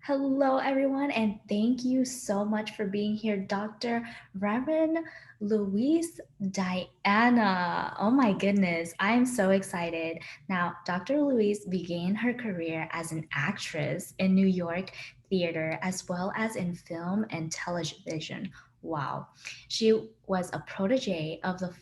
Hello, everyone, and thank you so much for being here, Dr. Reverend Louise-Diana. Oh my goodness, I'm so excited. Now, Dr. Louise began her career as an actress in New York theater as well as in film and television. Wow. She was a protégé of the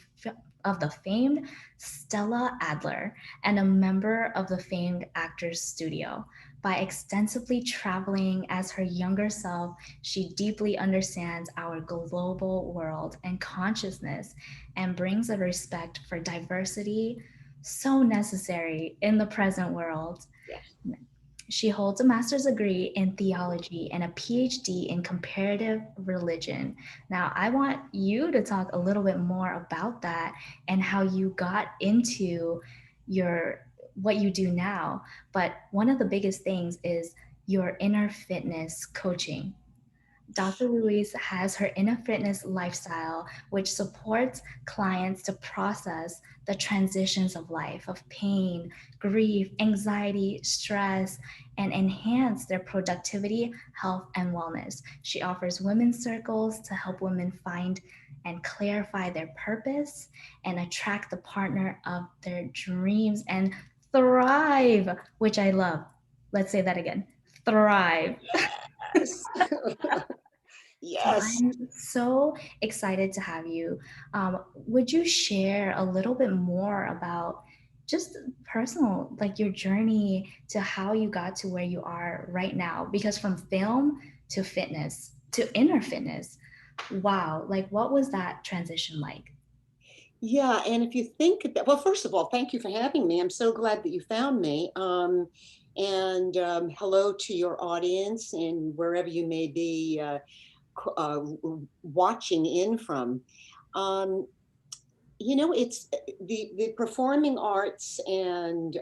famed Stella Adler and a member of the famed Actors Studio. By extensively traveling as her younger self, she deeply understands our global world and consciousness and brings a respect for diversity so necessary in the present world. Yes. She holds a master's degree in theology and a PhD in comparative religion. Now, I want you to talk a little bit more about that and how you got into your what you do now. But one of the biggest things is your inner fitness coaching. Dr. Louise has her inner fitness lifestyle, which supports clients to process the transitions of life, of pain, grief, anxiety, stress, and enhance their productivity, health, and wellness. She offers women's circles to help women find and clarify their purpose and attract the partner of their dreams and thrive, which I love. Let's say that again, thrive. Yes. So Yes. I'm so excited to have you. Would you share a little bit more about just personal, like your journey to how you got to where you are right now? Because from film to fitness to inner fitness, wow, like what was that transition like? Yeah. And if you think about, well, first of all, thank you for having me. I'm so glad that you found me. And hello to your audience and wherever you may be watching in from. Um, it's the performing arts and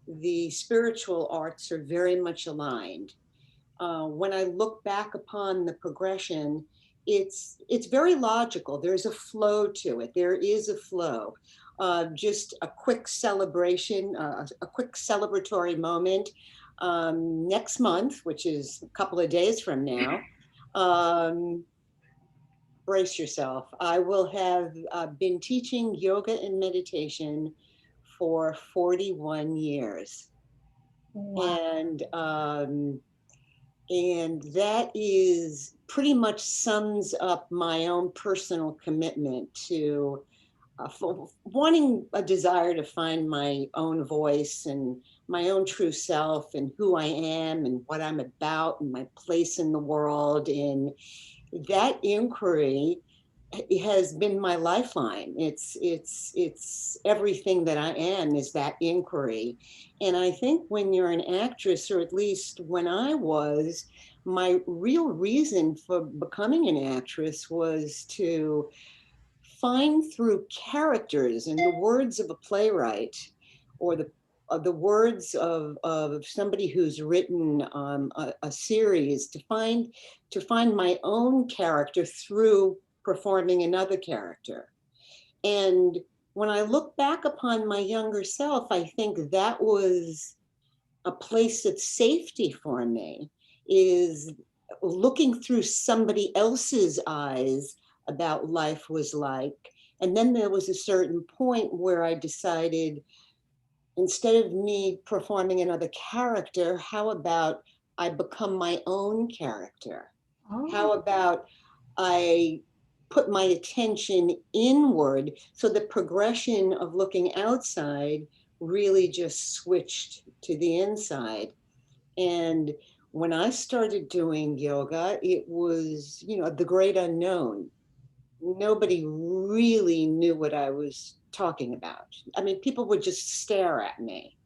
the spiritual arts are very much aligned. When I look back upon the progression, it's very logical. There's a flow to it. There is a flow. Just a quick celebration, a quick celebratory moment. Next month, which is a couple of days from now, um, brace yourself. I will have been teaching yoga and meditation for 41 years. Wow. And that is pretty much sums up my own personal commitment to wanting a desire to find my own voice and my own true self and who I am and what I'm about and my place in the world. And that inquiry has been my lifeline. It's everything that I am is that inquiry. And I think when you're an actress, or at least when I was, my real reason for becoming an actress was to find through characters and the words of a playwright or the words of somebody who's written a series to find my own character through performing another character. And when I look back upon my younger self, I think that was a place of safety for me, is looking through somebody else's eyes about life was like. And then there was a certain point where I decided, instead of me performing another character, how about I become my own character? Oh, How about I put my attention inward? So the progression of looking outside really just switched to the inside. And when I started doing yoga, it was, the great unknown. Nobody really knew what I was talking about. I mean, people would just stare at me.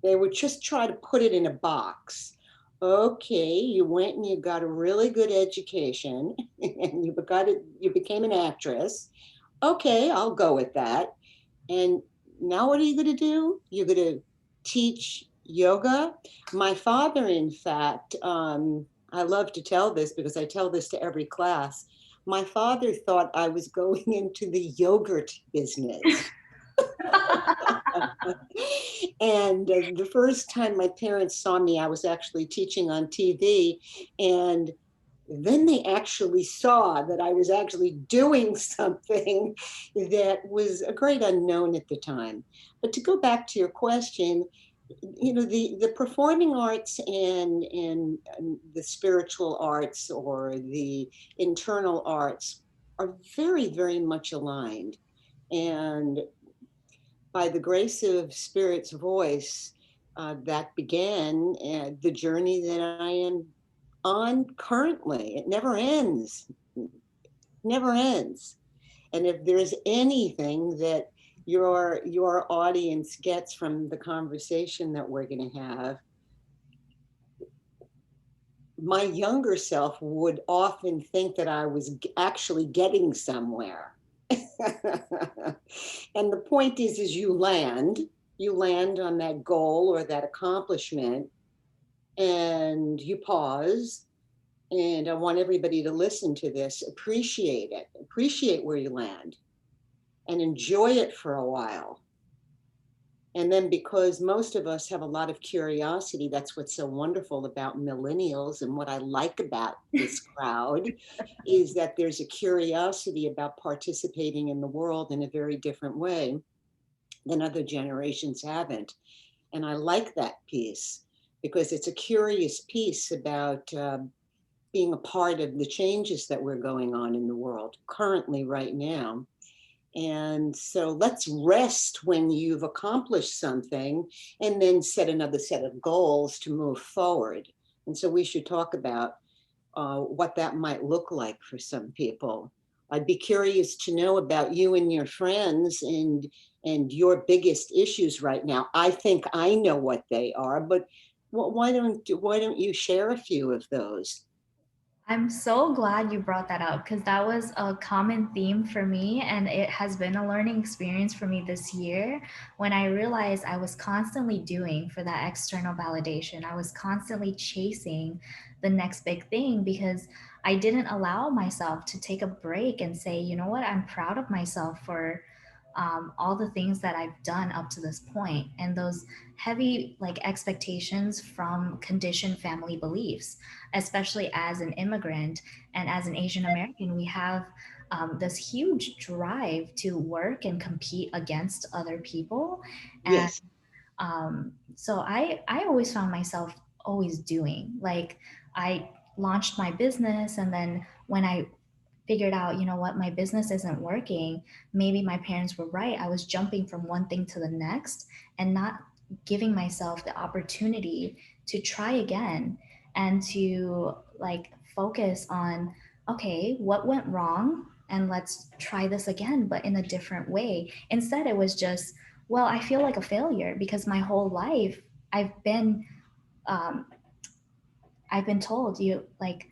They would just try to put it in a box. Okay, you went and you got a really good education and you became an actress. Okay, I'll go with that. And now what are you going to do? You're going to teach yoga? My father, in fact, I love to tell this because I tell this to every class. My father thought I was going into the yogurt business. And the first time my parents saw me, I was actually teaching on TV. And then they actually saw that I was actually doing something that was a great unknown at the time. But to go back to your question, the performing arts and the spiritual arts or the internal arts are very, very much aligned. And by the grace of Spirit's voice, that began the journey that I am on currently. It never ends, never ends. And if there's anything that your audience gets from the conversation that we're going to have, my younger self would often think that I was actually getting somewhere. And the point is you land on that goal or that accomplishment, and you pause. And I want everybody to listen to this, appreciate it, appreciate where you land, and enjoy it for a while. And then, because most of us have a lot of curiosity, that's what's so wonderful about millennials. And what I like about this crowd is that there's a curiosity about participating in the world in a very different way than other generations haven't. And I like that piece because it's a curious piece about being a part of the changes that we're going on in the world currently right now. And so let's rest when you've accomplished something and then set another set of goals to move forward. And so we should talk about what that might look like for some people. I'd be curious to know about you and your friends and your biggest issues right now. I think I know what they are, but why don't you share a few of those? I'm so glad you brought that up because that was a common theme for me, and it has been a learning experience for me this year when I realized I was constantly doing for that external validation. I was constantly chasing the next big thing because I didn't allow myself to take a break and say, you know what, I'm proud of myself for all the things that I've done up to this point, and those heavy like expectations from conditioned family beliefs, especially as an immigrant and as an Asian American. We have this huge drive to work and compete against other people, and Yes. so I always found myself always doing like I launched my business, and then when I figured out, you know what, my business isn't working, maybe my parents were right. I was jumping from one thing to the next and not giving myself the opportunity to try again and to like focus on, okay, what went wrong? And let's try this again, but in a different way. Instead, it was just, well, I feel like a failure because my whole life I've been, um, I've been told you like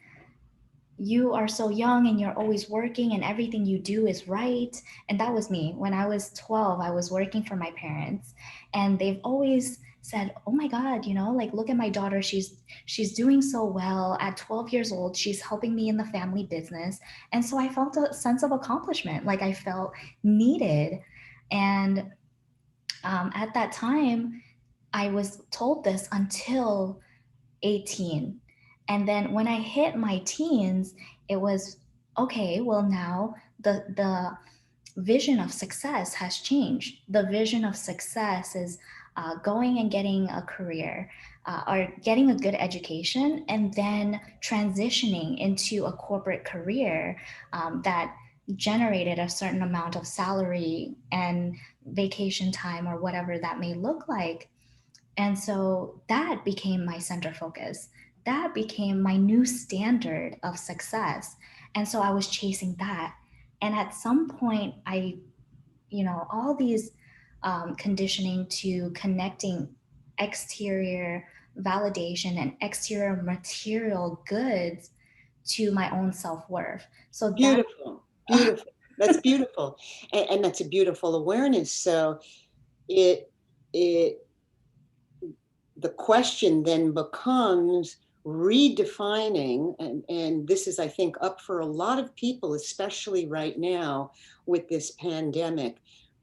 you are so young and you're always working and everything you do is right. And that was me. When I was 12, I was working for my parents, and they've always said, "Oh my god, you know, like look at my daughter. She's doing so well at 12 years old. She's helping me in the family business." And so I felt a sense of accomplishment, like I felt needed. And at that time, I was told this until 18. And then when I hit my teens, it was okay, well now the vision of success has changed. The vision of success is going and getting a career or getting a good education and then transitioning into a corporate career that generated a certain amount of salary and vacation time or whatever that may look like. And so that became my center focus. That became my new standard of success. And so I was chasing that. And at some point, all these conditioning to connecting exterior validation and exterior material goods to my own self worth. So that, Beautiful, beautiful. That's beautiful. And that's a beautiful awareness. So it it the question then becomes redefining, and this is, I think, up for a lot of people, especially right now with this pandemic,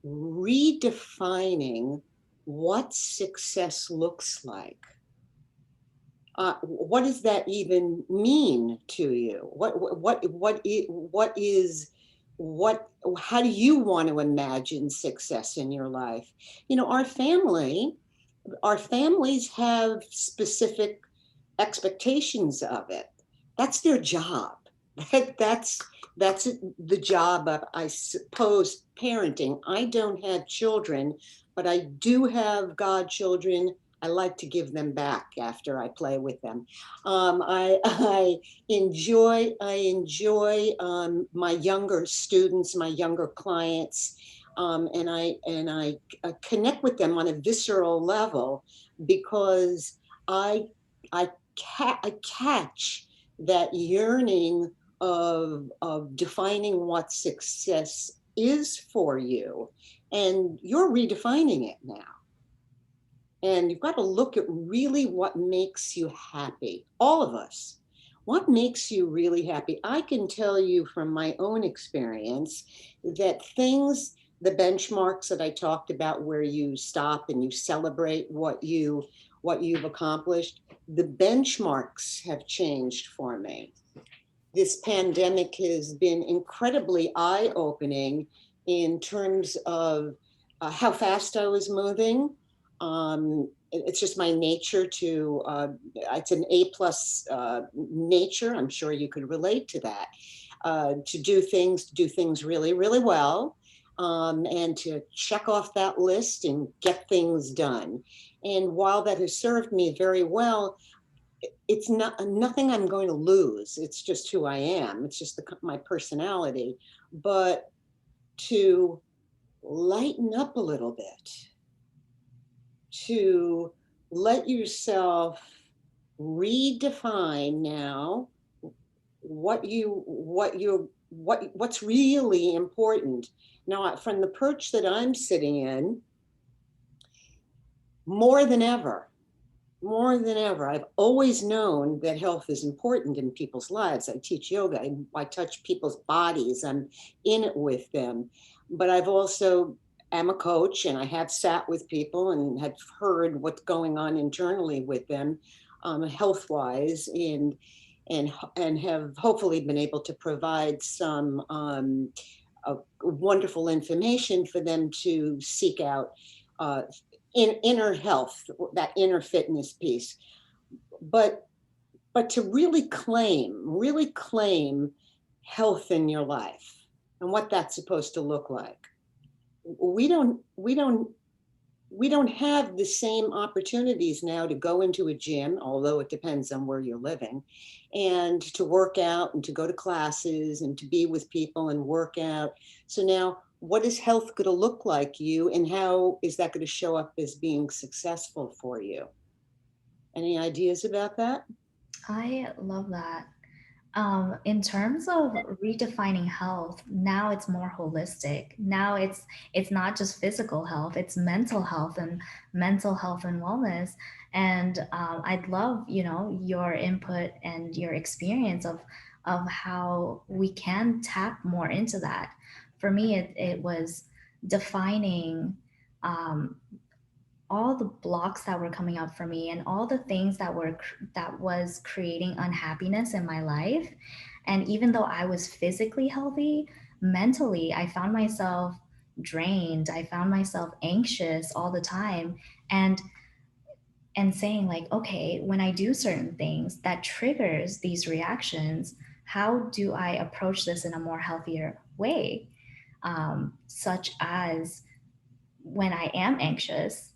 redefining what success looks like. What does that even mean to you? What, how do you want to imagine success in your life? You know, our families have specific expectations of it. That's their job. That's that's the job of, I suppose, parenting. I don't have children, but I do have godchildren. I like to give them back after I play with them. I enjoy my younger students, my younger clients, and I connect with them on a visceral level because I I I catch that yearning of defining what success is for you, and you're redefining it now. And you've got to look at really what makes you happy, all of us. What makes you really happy? I can tell you from my own experience that things, the benchmarks that I talked about, where you stop and you celebrate what you've accomplished, the benchmarks have changed for me. This pandemic has been incredibly eye-opening in terms of how fast I was moving. It's just my nature to, it's an A plus nature. I'm sure you could relate to that. To do things really, really well, and to check off that list and get things done. And while that has served me very well, it's not nothing I'm going to lose. It's just who I am. It's just my personality. But to lighten up a little bit, to let yourself redefine now what's really important. Now, from the perch that I'm sitting in, more than ever, more than ever, I've always known that health is important in people's lives. I teach yoga, I touch people's bodies, I'm in it with them. But I've also am a coach, and I have sat with people and have heard what's going on internally with them, health wise, and have hopefully been able to provide some wonderful information for them to seek out uh, in inner health, that inner fitness piece. But to really claim health in your life and what that's supposed to look like. We don't we don't we don't have the same opportunities now to go into a gym, although it depends on where you're living, and to work out and to go to classes and to be with people and work out. So now, what is health going to look like you, and how is that going to show up as being successful for you? Any ideas about that? I love that. In terms of redefining health, now it's more holistic. Now it's not just physical health; it's mental health and wellness. And I'd love, your input and your experience of how we can tap more into that. For me, it was defining um, all the blocks that were coming up for me and all the things that was creating unhappiness in my life. And even though I was physically healthy, mentally I found myself drained. I found myself anxious all the time, and saying like, okay, when I do certain things that triggers these reactions, how do I approach this in a more healthier way? Such as, when I am anxious,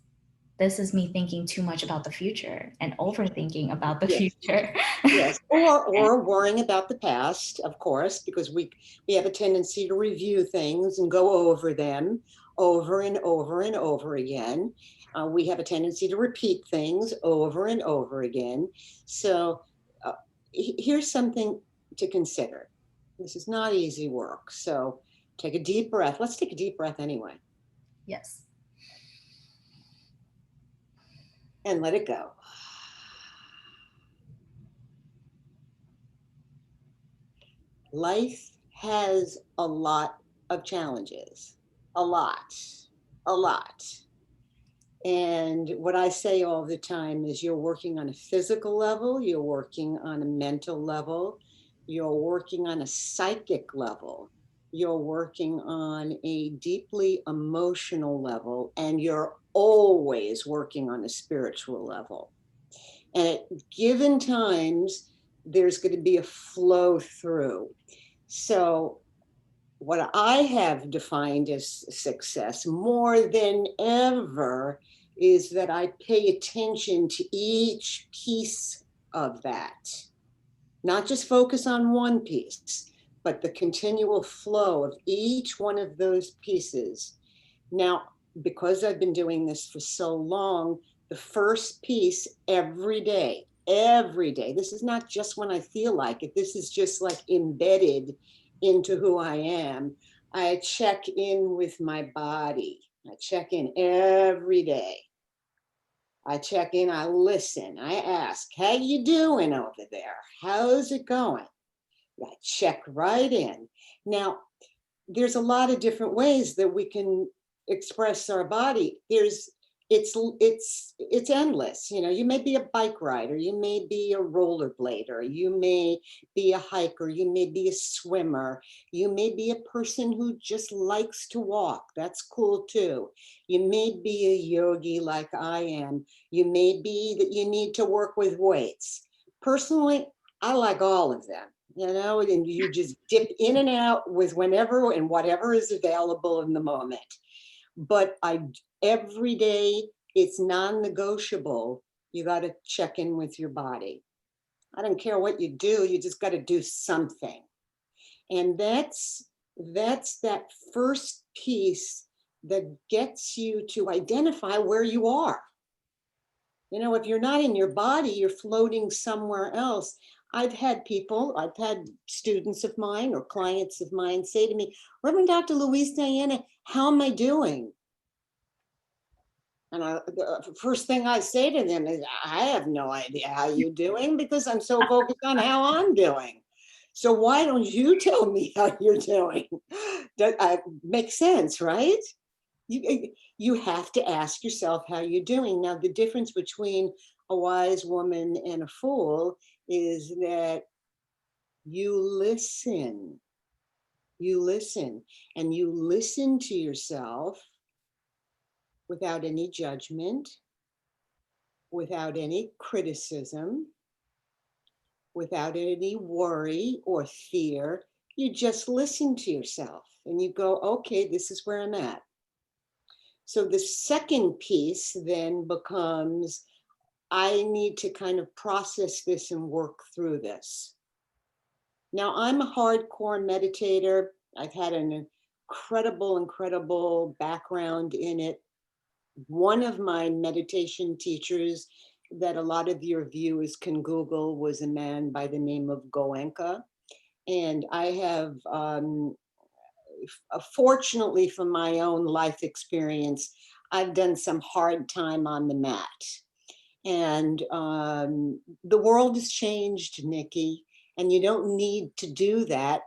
this is me thinking too much about the future and overthinking about the Yes. future. Yes, or worrying about the past, of course, because we have a tendency to review things and go over them over and over and over again. We have a tendency to repeat things over and over again. So uh, here's something to consider. This is not easy work. So take a deep breath. Let's take a deep breath anyway, Yes. and let it go. Life has a lot of challenges, a lot, a lot. And what I say all the time is you're working on a physical level, you're working on a mental level, you're working on a psychic level, you're working on a deeply emotional level, and you're always working on a spiritual level. And at given times, there's going to be a flow through. So what I have defined as success more than ever is that I pay attention to each piece of that, not just focus on one piece, but the continual flow of each one of those pieces. Now, because I've been doing this for so long, the first piece every day, this is not just when I feel like it, this is just like embedded into who I am. I check in with my body. I check in every day. I check in, I listen, I ask, how you doing over there? How's it going? I check right in. Now, there's a lot of different ways that we can express our body. It's endless. You know, you may be a bike rider, you may be a rollerblader, you may be a hiker, you may be a swimmer, you may be a person who just likes to walk. That's cool too. You may be a yogi like I am. You may be that you need to work with weights. Personally, I like all of them, you know, and you just dip in and out with whenever and whatever is available in the moment. But every day it's non-negotiable. You got to check in with your body. I don't care what you do, you just got to do something. And that's that first piece that gets you to identify where you are. You know, if you're not in your body, you're floating somewhere else. I've had students of mine or clients of mine say to me, Reverend Dr. Louise-Diana, how am I doing? And the first thing I say to them is, I have no idea how you're doing because I'm so focused on how I'm doing. So why don't you tell me how you're doing? That makes sense, right? You have to ask yourself how you're doing. Now, the difference between a wise woman and a fool is that you listen. You listen, and you listen to yourself without any judgment, without any criticism, without any worry or fear. You just listen to yourself and you go, okay, this is where I'm at. So the second piece then becomes, I need to kind of process this and work through this. Now, I'm a hardcore meditator. I've had an incredible background in it. One of my meditation teachers that a lot of your viewers can Google was a man by the name of Goenka. And I have, fortunately from my own life experience, I've done some hard time on the mat. And the world has changed, Nikki, and you don't need to do that.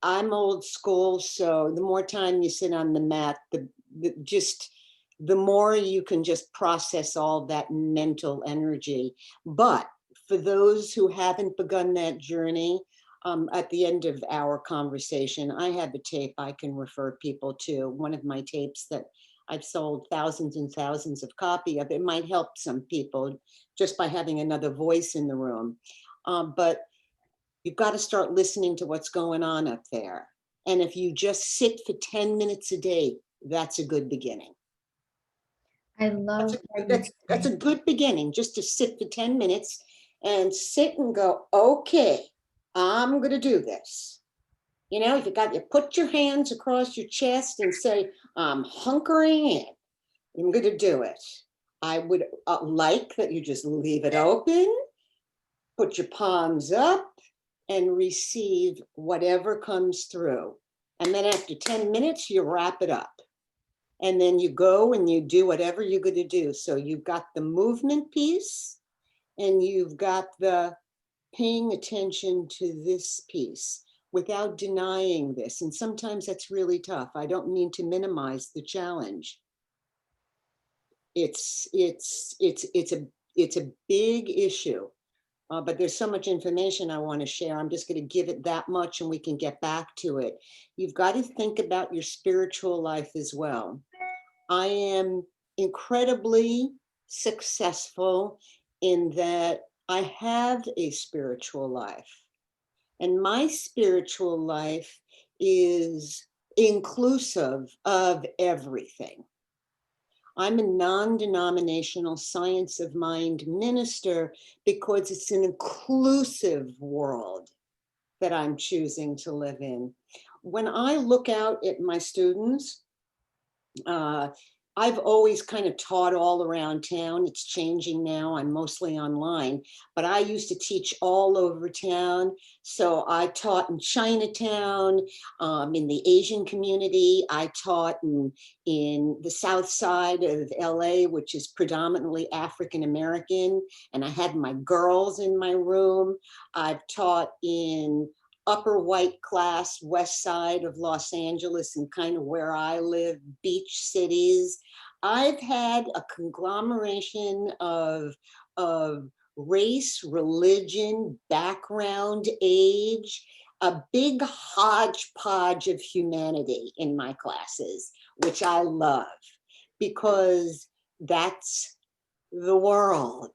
I'm old school, so the more time you sit on the mat, the more you can just process all that mental energy. But for those who haven't begun that journey, at the end of our conversation, I have a tape I can refer people to. One of my tapes that I've sold thousands and thousands of copies of. It might help some people just by having another voice in the room. But you've got to start listening to what's going on up there. And if you just sit for 10 minutes a day, that's a good beginning. I love what you That's say. a good beginning, just to sit for 10 minutes and sit and go, okay, I'm going to do this. You know, if you put your hands across your chest and say, I'm hunkering in, I'm going to do it. I would like that you just leave it open, put your palms up, and receive whatever comes through. And then after 10 minutes, you wrap it up. And then you go and you do whatever you're going to do. So you've got the movement piece and you've got the paying attention to this piece without denying this. And sometimes that's really tough. I don't mean to minimize the challenge. It's a big issue. But there's so much information I want to share. I'm just going to give it that much and we can get back to it. You've got to think about your spiritual life as well. I am incredibly successful in that I have a spiritual life. And my spiritual life is inclusive of everything. I'm a non-denominational science of mind minister because it's an inclusive world that I'm choosing to live in. When I look out at my students, I've always kind of taught all around town. It's changing now. I'm mostly online, but I used to teach all over town. So I taught in Chinatown, in the Asian community. I taught in the South Side of LA, which is predominantly African American. And I had my girls in my room. I've taught in upper white class west side of Los Angeles and kind of where I live, beach cities. I've had a conglomeration of race, religion, background, age, a big hodgepodge of humanity in my classes, which I love because that's the world.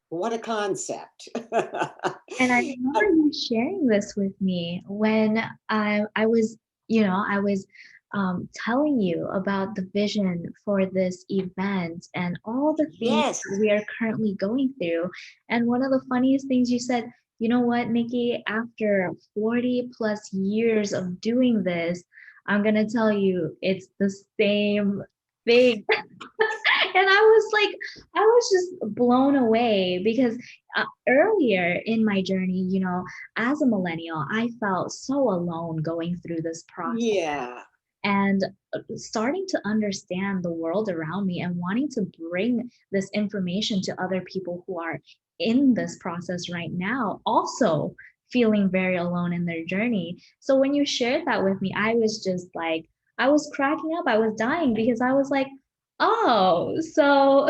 What a concept. And I remember you sharing this with me when I was, I was telling you about the vision for this event and all the things Yes. that we are currently going through. And one of the funniest things you said, you know what, Nikki, after 40 plus years of doing this, I'm gonna tell you it's the same thing. And I was just blown away because earlier in my journey, as a millennial, I felt so alone going through this process Yeah. and starting to understand the world around me and wanting to bring this information to other people who are in this process right now, also feeling very alone in their journey. So when you shared that with me, I was just like, I was cracking up, I was dying because I was like, oh, so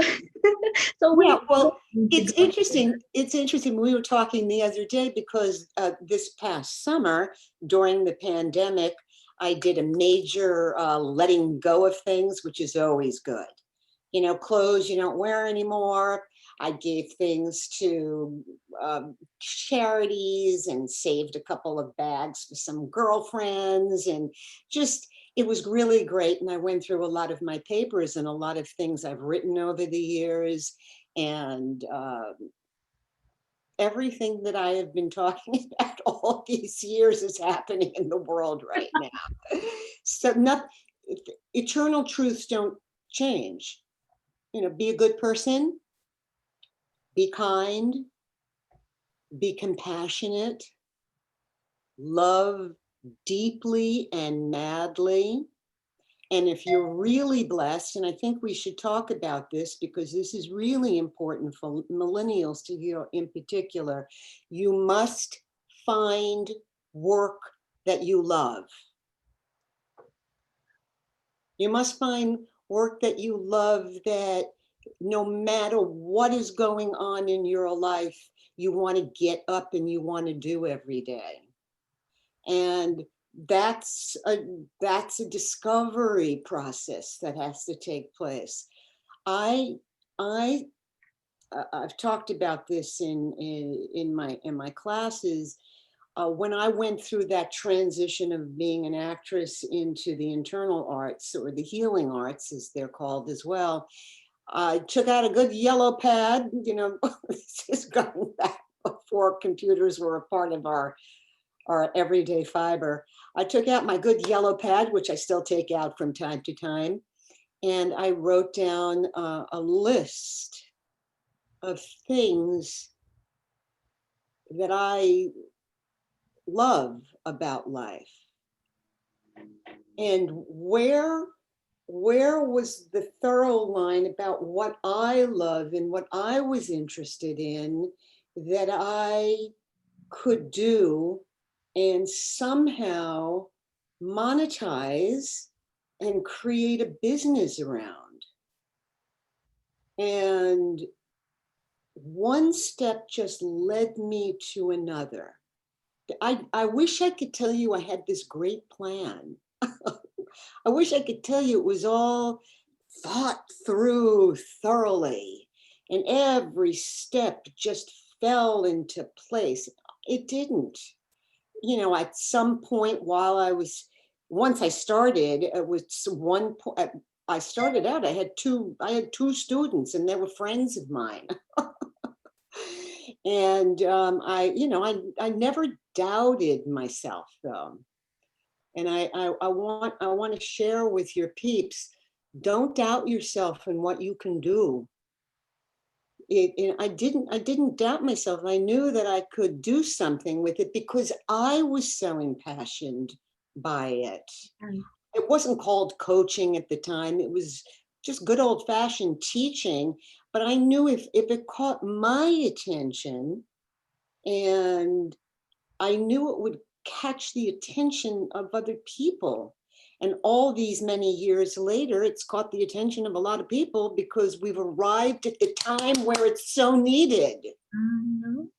so Yeah, we well, need to it's go through. interesting. It's interesting. We were talking the other day because this past summer during the pandemic, I did a major letting go of things, which is always good. You know, clothes you don't wear anymore. I gave things to charities and saved a couple of bags for some girlfriends and just, it was really great. And I went through a lot of my papers and a lot of things I've written over the years and everything that I have been talking about all these years is happening in the world right now. So not eternal truths don't change. You know, be a good person, be kind, be compassionate, love deeply and madly. And if you're really blessed, and I think we should talk about this because this is really important for millennials to hear in particular, you must find work that you love. You must find work that you love that no matter what is going on in your life, you want to get up and you want to do every day. And that's a discovery process that has to take place. I I I've talked about this in my classes. When I went through that transition of being an actress into the internal arts or the healing arts, as they're called as well, I took out a good yellow pad. You know, this is going back before computers were a part of our everyday fiber. I took out my good yellow pad, which I still take out from time to time, and I wrote down a list of things that I love about life. And where was the thorough line about what I love and what I was interested in that I could do and somehow monetize and create a business around. And one step just led me to another. I wish I could tell you I had this great plan. I wish I could tell you it was all thought through thoroughly and every step just fell into place. It didn't. You know, at some point while once I started, it was one point. I started out, I had two students and they were friends of mine. And I never doubted myself though. And I want to share with your peeps, don't doubt yourself and what you can do. I didn't doubt myself. I knew that I could do something with it because I was so impassioned by it. Mm. It wasn't called coaching at the time. It was just good old fashioned teaching. But I knew if it caught my attention, and I knew it would catch the attention of other people. And all these many years later, it's caught the attention of a lot of people because we've arrived at the time where it's so needed. Mhm.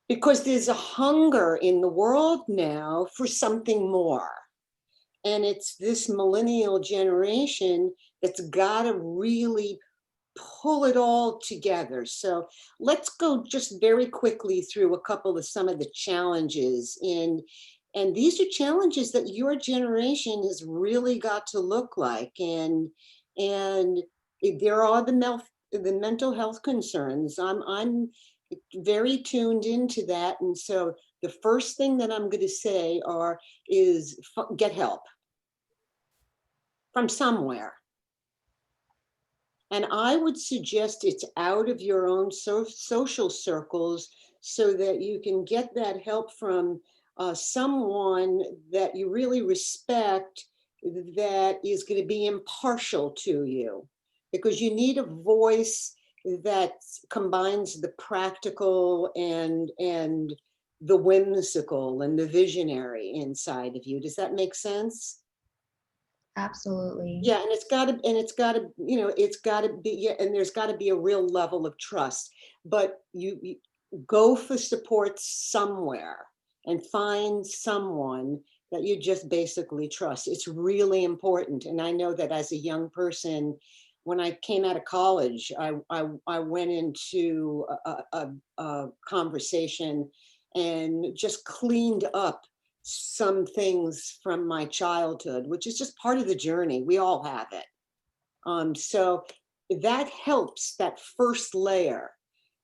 Because there's a hunger in the world now for something more. And it's this millennial generation that's got to really pull it all together. So let's go just very quickly through a couple of some of the challenges and these are challenges that your generation has really got to look like. And there are the mental health concerns. I'm very tuned into that. And so the first thing that I'm going to say is get help from somewhere. And I would suggest it's out of your own social circles so that you can get that help from someone that you really respect, that is going to be impartial to you, because you need a voice that combines the practical and the whimsical and the visionary inside of you. Does that make sense? Absolutely. Yeah, and it's got to be, yeah, and there's got to be a real level of trust. But you go for support somewhere and find someone that you just basically trust. It's really important. And I know that as a young person, when I came out of college, I went into a conversation and just cleaned up some things from my childhood, which is just part of the journey. We all have it. So that helps, that first layer.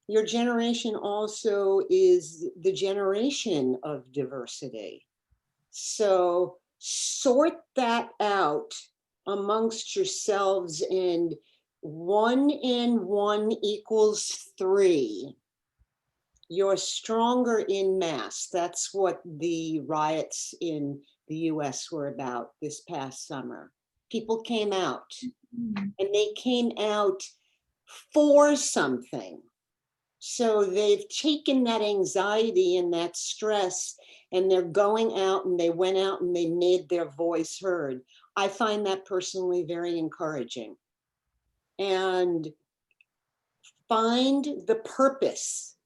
Your generation also is the generation of diversity. So sort that out amongst yourselves, and 1 and 1 equals 3. You're stronger in mass. That's what the riots in the US were about this past summer. People came out, Mm. and they came out for something. So they've taken that anxiety and that stress, and they're going out, and they went out and they made their voice heard. I find that personally very encouraging. And find the purpose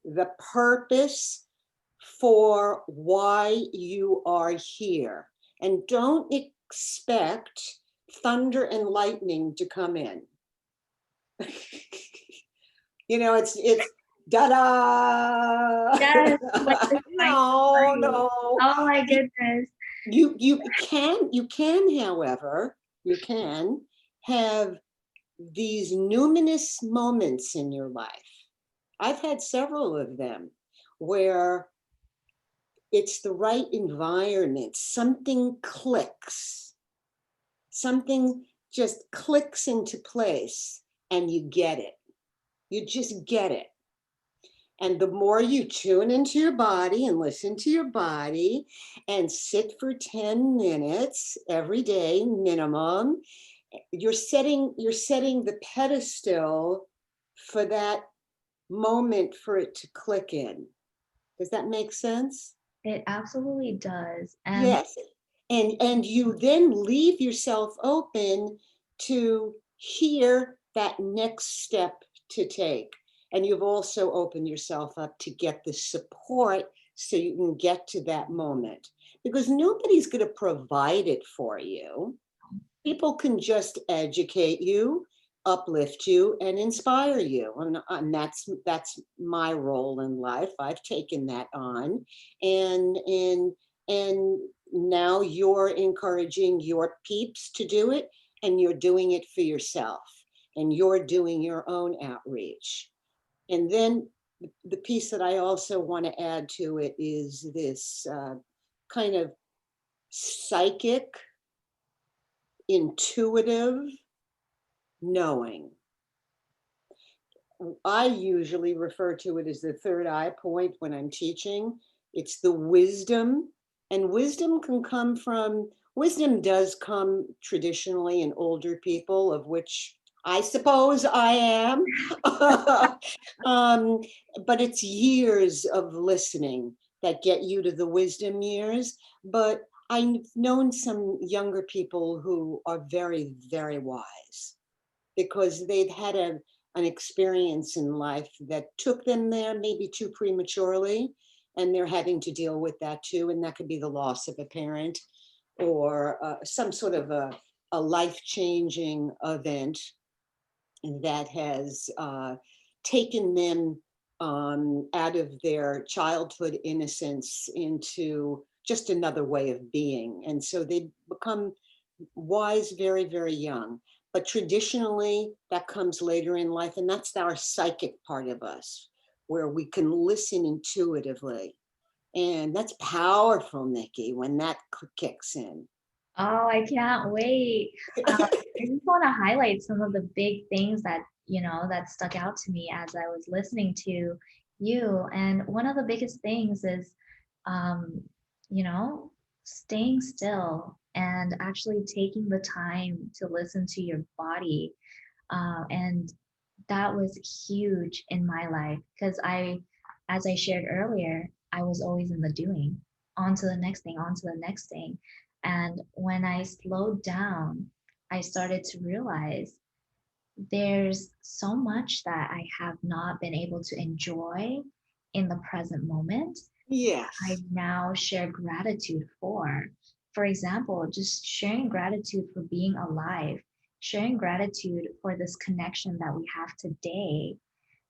for why you are here. And don't expect thunder and lightning to come in. It's da-da. Yes, like the shining No, light. no. Oh my goodness. You can, however, you can have these numinous moments in your life. I've had several of them where it's the right environment. Something clicks, something just clicks into place, and you get it. You just get it. And the more you tune into your body and listen to your body and sit for 10 minutes every day minimum, you're setting the pedestal for that moment for it to click in. Does that make sense? It absolutely does. And Yes. And you then leave yourself open to hear that next step to take. And you've also opened yourself up to get the support so you can get to that moment, because nobody's going to provide it for you. People can just educate you, uplift you, and inspire you, and that's my role in life. I've taken that on, and now you're encouraging your peeps to do it, and you're doing it for yourself, and you're doing your own outreach. And then the piece that I also want to add to it is this kind of psychic, intuitive knowing. I usually refer to it as the third eye point when I'm teaching. It's the wisdom, and wisdom does come traditionally in older people, of which I suppose I am. um, but it's years of listening that get you to the wisdom years. But I've known some younger people who are very, very wise because they've had an experience in life that took them there maybe too prematurely, and they're having to deal with that too. And that could be the loss of a parent or some sort of a life-changing event that has taken them out of their childhood innocence into just another way of being. And so they become wise very, very young. But traditionally, that comes later in life, and that's our psychic part of us, where we can listen intuitively. And that's powerful, Nikki, when that kicks in. Oh, I can't wait. I just want to highlight some of the big things that, that stuck out to me as I was listening to you. And one of the biggest things is, um, you know, staying still and actually taking the time to listen to your body. And that was huge in my life because as I shared earlier, I was always in the doing, on to the next thing, on to the next thing. And when I slowed down, I started to realize there's so much that I have not been able to enjoy in the present moment. I Yes. now share gratitude for. For example, just sharing gratitude for being alive, sharing gratitude for this connection that we have today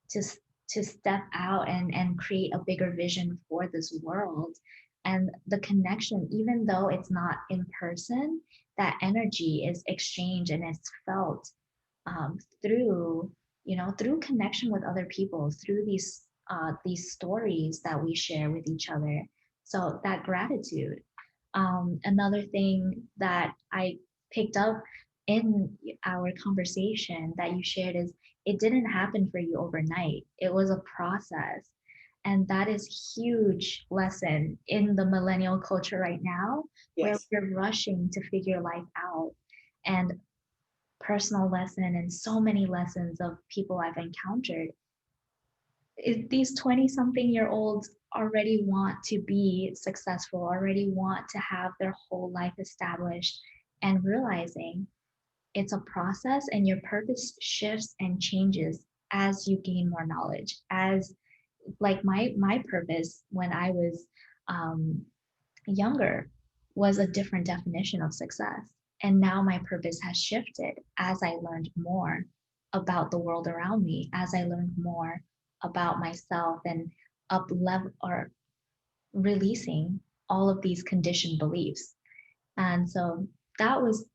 to to step out and create a bigger vision for this world. And the connection, even though it's not in person, that energy is exchanged and it's felt through through connection with other people, through these stories that we share with each other. So that gratitude. Another thing that I picked up in our conversation that you shared is it didn't happen for you overnight. It was a process. And that is huge lesson in the millennial culture right now, where Yes. we're rushing to figure life out. And personal lesson and so many lessons of people I've encountered, these 20 something year olds already want to be successful, already want to have their whole life established, and realizing it's a process and your purpose shifts and changes as you gain more knowledge. As like my purpose when I was um, younger was a different definition of success. And now my purpose has shifted as I learned more about the world around me, as I learned more about myself and up level or releasing all of these conditioned beliefs. And so that was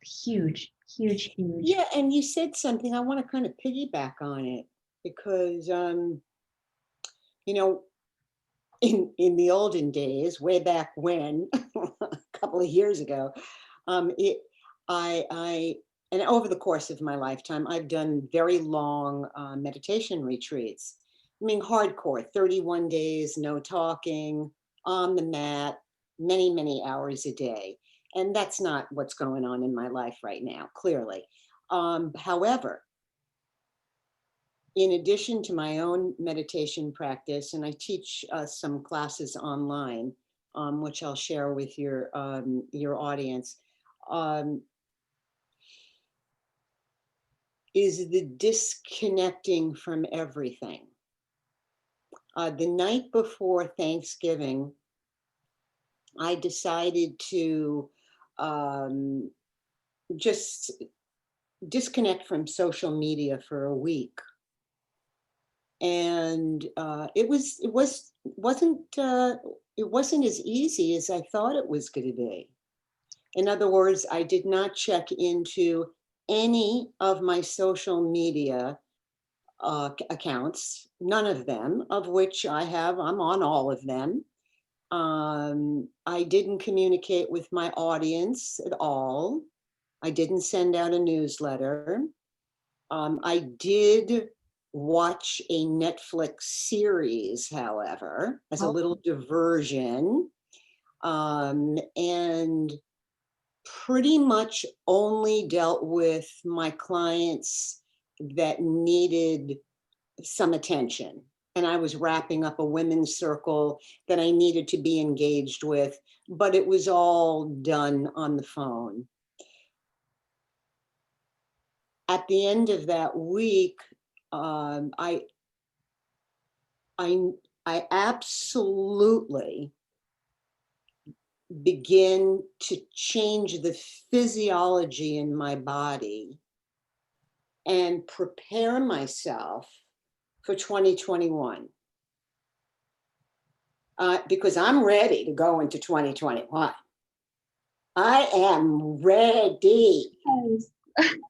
huge, huge, huge. Yeah, and you said something, I want to kind of piggyback on it because, you know, in the olden days, way back when, a couple of years ago, it I and over the course of my lifetime, I've done very long meditation retreats. I mean, hardcore, 31 days, no talking, on the mat, many, many hours a day. And that's not what's going on in my life right now, clearly. However, in addition to my own meditation practice, and I teach some classes online, which I'll share with your audience. Um, is the disconnecting from everything. The night before Thanksgiving, I decided to um, just disconnect from social media for a week, and it wasn't as easy as I thought it was going to be. In other words, I did not check into any of my social media accounts, none of them, of which I'm on all of them. I didn't communicate with my audience at all. I didn't send out a newsletter. I did watch a Netflix series, however, as a Oh, little diversion, and pretty much only dealt with my clients that needed some attention. And I was wrapping up a women's circle that I needed to be engaged with, but it was all done on the phone. At the end of that week, um, I, I, I absolutely begin to change the physiology in my body and prepare myself for 2021. Because I'm ready to go into 2021. I am ready. yes.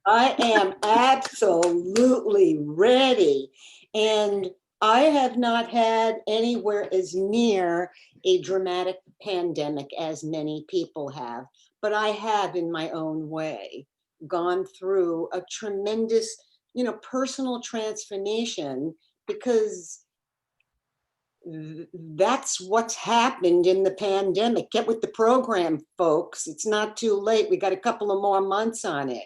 I am absolutely ready. And I have not had anywhere as near a dramatic pandemic as many people have, but I have, in my own way, gone through a tremendous, personal transformation, because that's what's happened in the pandemic. Get with the program, folks. It's not too late. We got a couple of more months on it.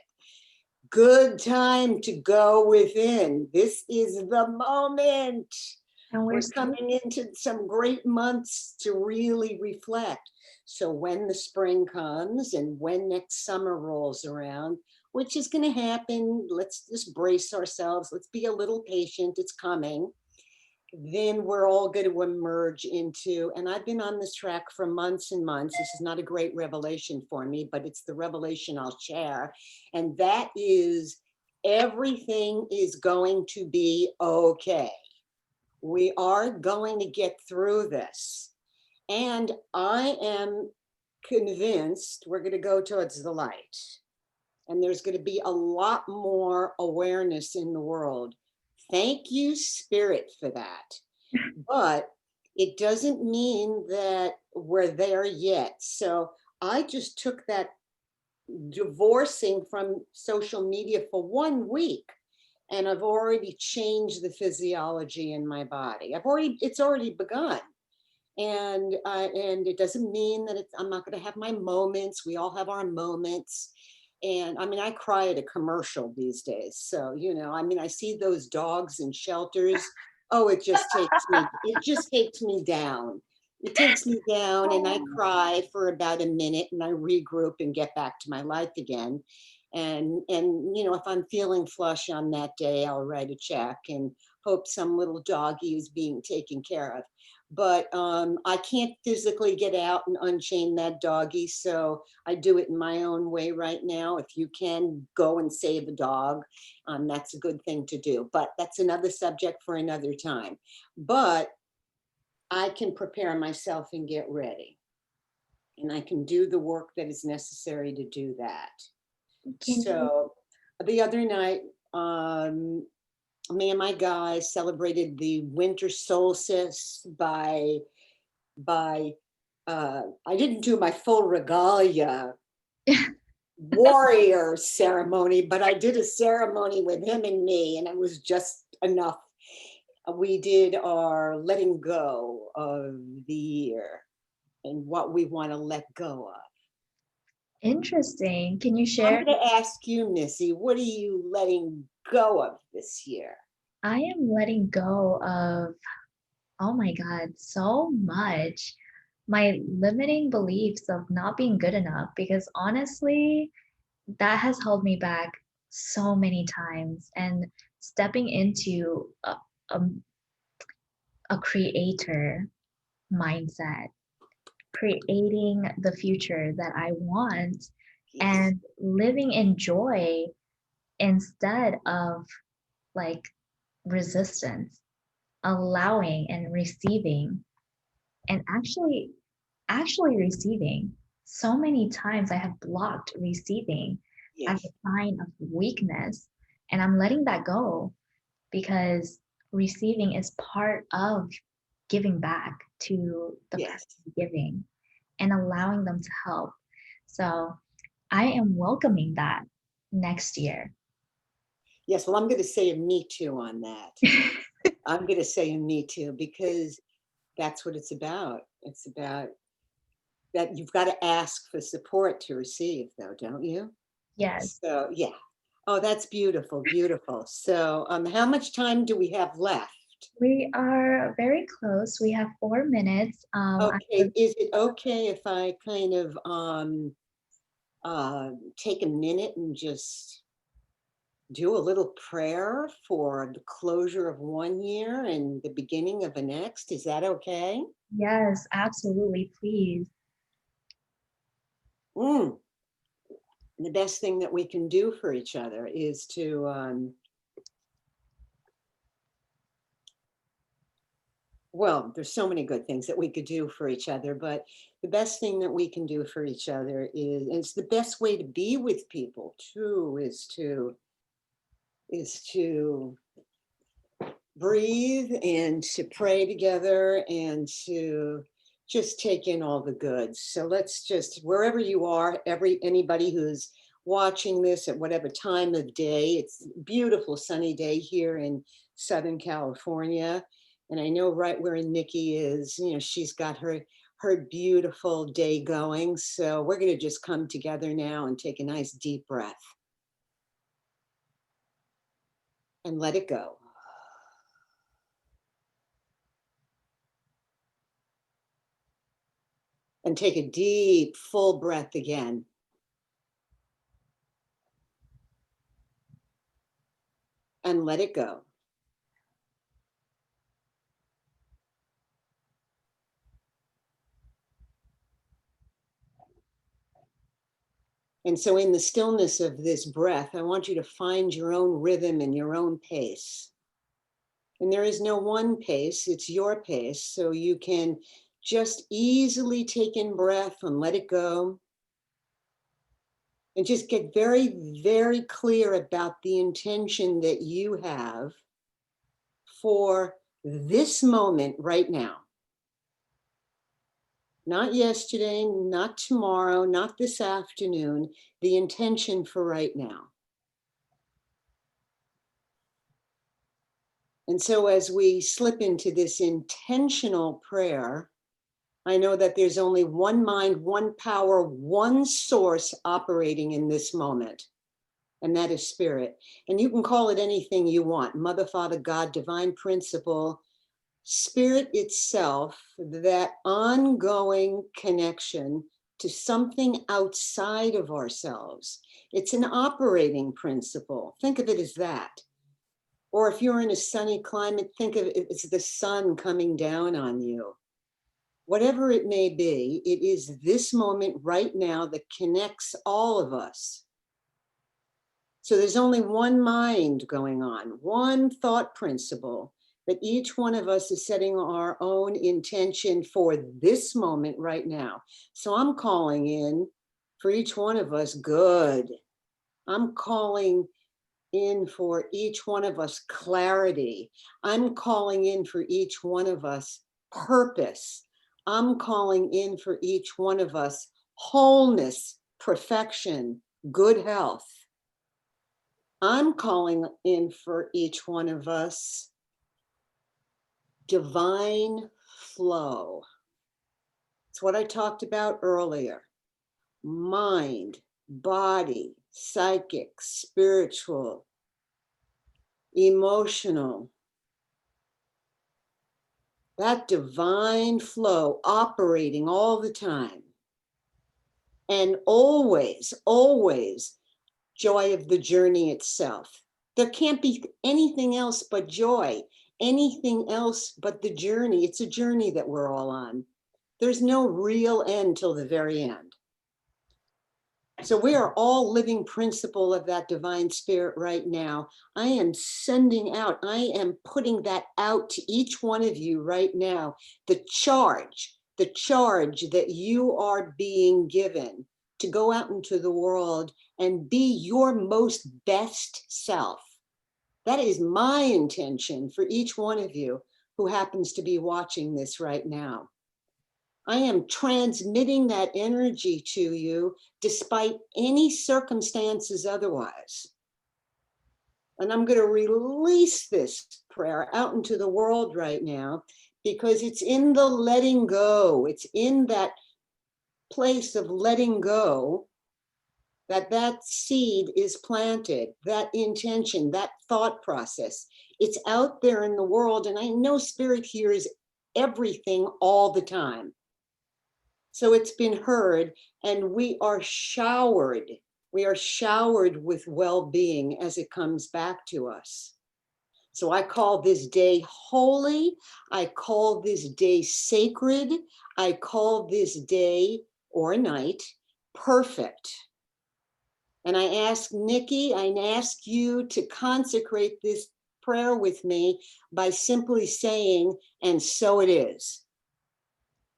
Good time to go within. This is the moment. And we're We're seeing, coming into some great months to really reflect. So when the spring comes and when next summer rolls around, which is going to happen, let's just brace ourselves. Let's be a little patient. It's coming. Then we're all going to emerge into, and I've been on this track for months and months. This is not a great revelation for me, but it's the revelation I'll share. And that is, everything is going to be okay. We are going to get through this. And I am convinced we're going to go towards the light. And there's going to be a lot more awareness in the world. Thank you, Spirit, for that. But it doesn't mean that we're there yet. So I just took that divorcing from social media for 1 week, and I've already changed the physiology in my body. It's already begun. And it doesn't mean that I'm not going to have my moments. We all have our moments. And I mean, I cry at a commercial these days. So, I see those dogs in shelters. Oh, it just takes me down. It takes me down, and I cry for about a minute, and I regroup and get back to my life again. And if I'm feeling flush on that day, I'll write a check and hope some little doggy is being taken care of. But I can't physically get out and unchain that doggy, so I do it in my own way right now. If you can go and save a dog, that's a good thing to do. But that's another subject for another time. But I can prepare myself and get ready, and I can do the work that is necessary to do that. can you, So the other night, me and my guys celebrated the winter solstice by I didn't do my full regalia warrior ceremony, but I did a ceremony with him and me, and it was just enough. We did our letting go of the year and what we want to let go of. interesting. Can you I'm share? going to ask you, Missy, what are you letting go of this year? I am letting go of, oh my God, so much. My limiting beliefs of not being good enough, because honestly, that has held me back so many times, and stepping into a, a creator mindset, creating the future that I want, Yes. and living in joy instead of like resistance, allowing and receiving, and actually receiving. So many times I have blocked receiving as a Yes. sign of weakness, and I'm letting that go because receiving is part of giving back to the Yes. person giving and allowing them to help. So I am welcoming that next year. Yes. Well, I'm going to say a me too on that. I'm going to say a me too, because that's what it's about. It's about that you've got to ask for support to receive, though, don't you? Yes, So, yeah. Oh, that's beautiful, beautiful. So, how much time do we have left? we are very close. We have 4 minutes. I Okay, would, is it okay if I kind of take a minute and just do a little prayer for the closure of one year and the beginning of the next? Is that okay? yes, absolutely, please. Mm. The best thing that we can do for each other is to well, there's so many good things that we could do for each other, but the best thing that we can do for each other is, and it's the best way to be with people too, is to breathe and to pray together and to just take in all the goods. So let's just, wherever you are, anybody who's watching this at whatever time of day, it's a beautiful sunny day here in Southern California. And I know right where Nikki is, she's got her beautiful day going. So we're going to just come together now and take a nice deep breath and let it go. And take a deep, full breath again. And let it go. And so, in the stillness of this breath, I want you to find your own rhythm and your own pace. And there is no one pace, it's your pace. So you can just easily take in breath and let it go. And just get very, very clear about the intention that you have for this moment right now. Not yesterday, not tomorrow, not this afternoon, the intention for right now. And so, as we slip into this intentional prayer, I know that there's only one mind, one power, one source operating in this moment, and that is spirit. And you can call it anything you want: Mother, Father, God, divine principle, spirit itself, that ongoing connection to something outside of ourselves. It's an operating principle. Think of it as that. Or if you're in a sunny climate, think of it as the sun coming down on you. Whatever it may be, it is this moment right now that connects all of us. So there's only one mind going on, one thought principle, that each one of us is setting our own intention for this moment right now. So I'm calling in for each one of us good. I'm calling in for each one of us clarity. I'm calling in for each one of us purpose. I'm calling in for each one of us wholeness, perfection, good health. I'm calling in for each one of us divine flow. It's what I talked about earlier: mind, body, psychic, spiritual, emotional, that divine flow operating all the time. And always, always joy of the journey itself. There can't be anything else but joy, anything else but the journey. It's a journey that we're all on. There's no real end till the very end. So we are all living principle of that divine spirit right now. I am sending out, I am putting that out to each one of you right now. The charge that you are being given to go out into the world and be your most best self. That is my intention for each one of you who happens to be watching this right now. I am transmitting that energy to you despite any circumstances otherwise. And I'm going to release this prayer out into the world right now because it's in the letting go. It's in that place of letting go that seed is planted, that intention, that thought process. It's out there in the world. And I know spirit hears everything all the time. So it's been heard, and we are showered. We are showered with well-being as it comes back to us. So I call this day holy. I call this day sacred. I call this day or night perfect. And I ask Nikki, I ask you to consecrate this prayer with me by simply saying, and so it is.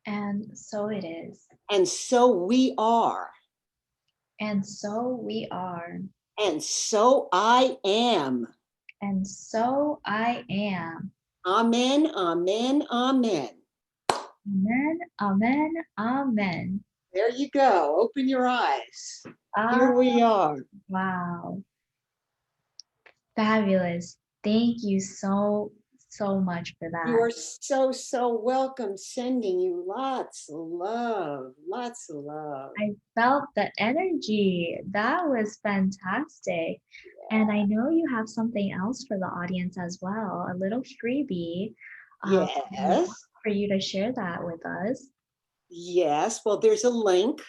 And so it is. And so we are. And so we are. And so I am. And so I am. Amen, amen, amen. Amen, amen, amen. There you go. Open your eyes. Ah, Here we are. wow. Fabulous. Thank you so much for You that. are so welcome. Sending you lots of love. Lots of love. I felt the energy. That was fantastic. And I know you have something else for the audience as well, a little freebie. Yes. For you to share that with us. Yes. Well, there's a link.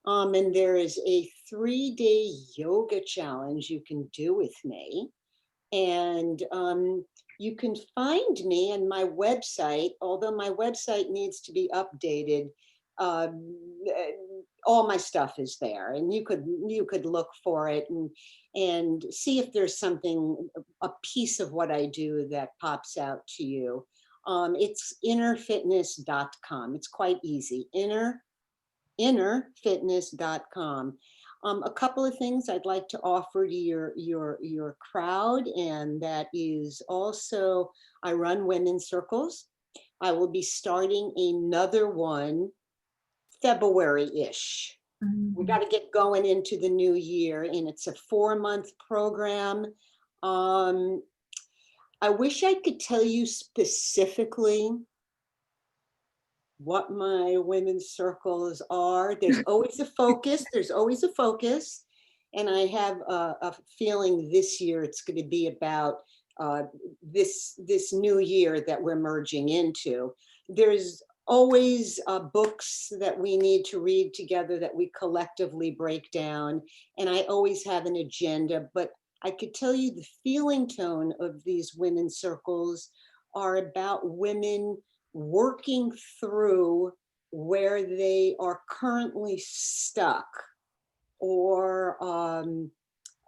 And there is a 3-day yoga challenge you can do with me. And you can find me on my website, although my website needs to be updated. All my stuff is there, and you could look for it and see if there's something, a piece of what I do that pops out to you. It's innerfitness.com. It's quite easy. Innerfitness.com. A couple of things I'd like to offer to your crowd, and that is also I run women's circles. I will be starting another one February-ish. We got to get going into the new year, and it's a 4-month program. I wish I could tell you specifically what my women's circles are. There's always a focus. There's always a focus. And I have a feeling this year it's going to be about this new year that we're merging into. There's always books that we need to read together that we collectively break down. And I always have an agenda, but I could tell you the feeling tone of these women's circles are about women working through where they are currently stuck, or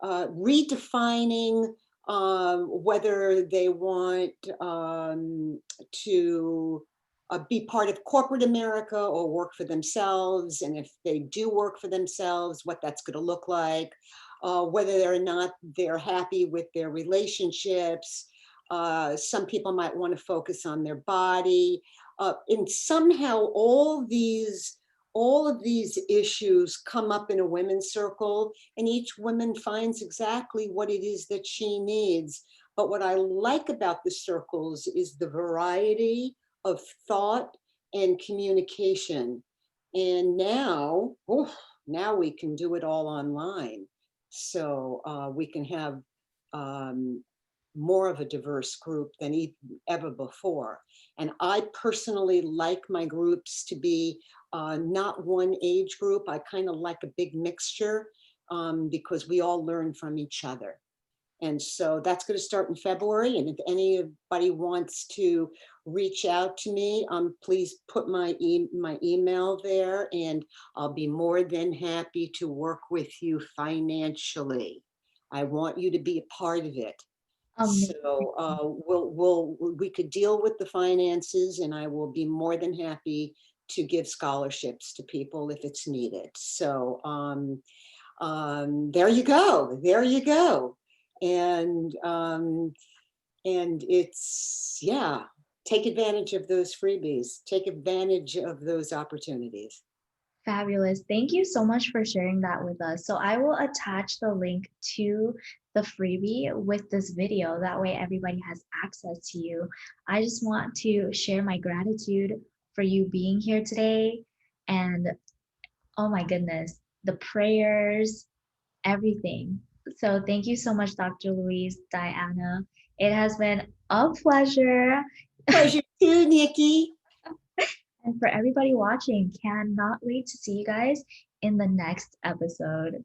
redefining whether they want to be part of corporate America or work for themselves. And if they do work for themselves, what that's going to look like, whether or not they're happy with their relationships. Some people might want to focus on their body. And somehow all of these issues come up in a women's circle, and each woman finds exactly what it is that she needs. But what I like about the circles is the variety of thought and communication. And now we can do it all online. So we can have more of a diverse group than ever before. And I personally like my groups to be not one age group. I kind of like a big mixture, because we all learn from each other. And so that's going to start in February. And if anybody wants to reach out to me, please put my email there, and I'll be more than happy to work with you financially. I want you to be a part of it. Amazing. So we could deal with the finances, and I will be more than happy to give scholarships to people if it's needed. So there you go. There you go. And it's, yeah, take advantage of those freebies, take advantage of those opportunities. Fabulous. Thank you so much for sharing that with us. So I will attach the link to the freebie with this video. That way everybody has access to you. I just want to share my gratitude for you being here today. And oh my goodness, the prayers, everything. So thank you so much, Dr. Louise-Diana. It has been a pleasure. Pleasure too, Nikki. And for everybody watching, cannot wait to see you guys in the next episode.